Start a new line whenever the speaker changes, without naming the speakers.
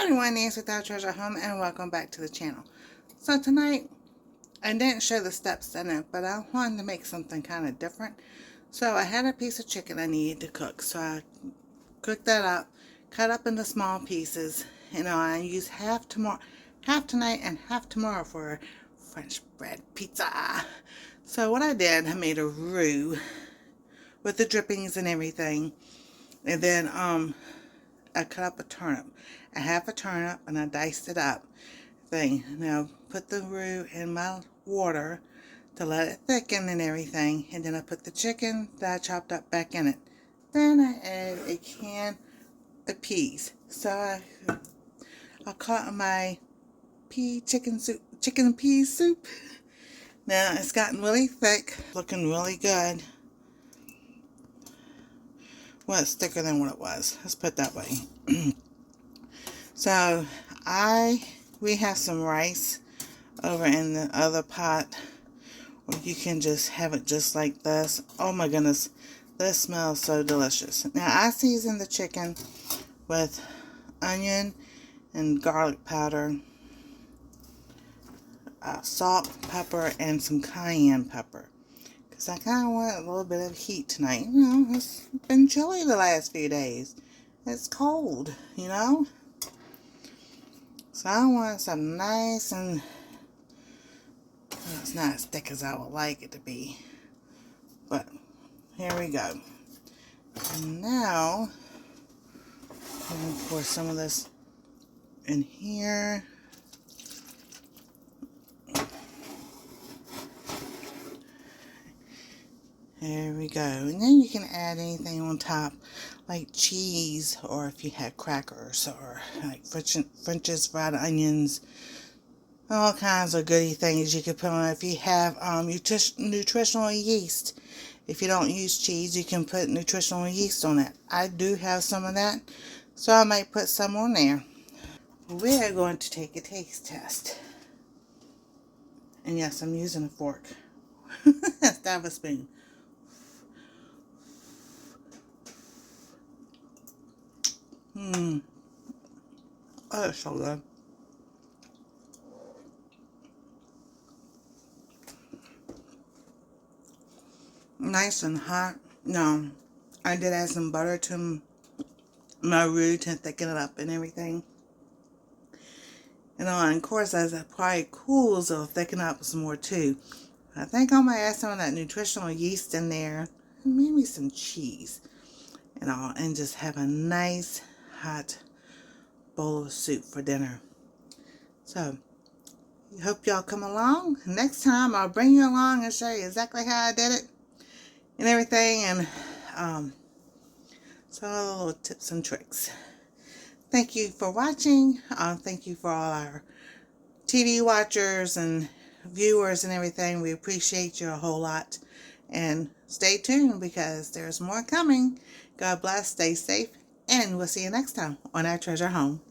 everyone, Nancy with Our Treasure Home, and welcome back to the channel. So tonight, I didn't show the steps in it, but I wanted to make something kind of different. So I had a piece of chicken I needed to cook, so I cooked that up, cut up into small pieces. You know, I used half tonight and half tomorrow for French bread pizza. So what I did, I made a roux with the drippings and everything, and then I cut up a turnip, a half a turnip, and I diced it up. Now put the roux in my water to let it thicken and everything, and then I put the chicken that I chopped up back in it. Then I add a can of peas. So I caught my chicken and pea soup. Now it's gotten really thick, looking really good. Well, it's thicker than what it was. Let's put it that way. So we have some rice over in the other pot, or you can just have it just like this. Oh my goodness, this smells so delicious. Now I season the chicken with onion and garlic powder, salt, pepper, and some cayenne pepper. Because I kind of want a little bit of heat tonight. You know, it's been chilly the last few days. It's cold, you know. So I want some nice and, well, it's not as thick as I would like it to be. But here we go. And now, I'm going to pour some of this in here. There we go. And then you can add anything on top, like cheese, or if you had crackers, or like French's fried onions. All kinds of goody things you could put on it. If you have nutritional yeast, if you don't use cheese, you can put nutritional yeast on it. I do have some of that, so I might put some on there. We are going to take a taste test. And yes, I'm using a fork. Instead of a spoon. Oh, it's so good. Nice and hot. No, I did add some butter to my roux to thicken it up and everything. And of course, as it probably cools, it'll thicken up some more too. I think I might add some of that nutritional yeast in there, and maybe some cheese and all, and just have a nice hot bowl of soup for dinner. So, I hope y'all come along. Next time, I'll bring you along and show you exactly how I did it and everything, and some other little tips and tricks. Thank you for watching. Thank you for all our TV watchers and viewers and everything. We appreciate you a whole lot. And stay tuned because there's more coming. God bless, stay safe, and we'll see you next time on Our Treasure Home.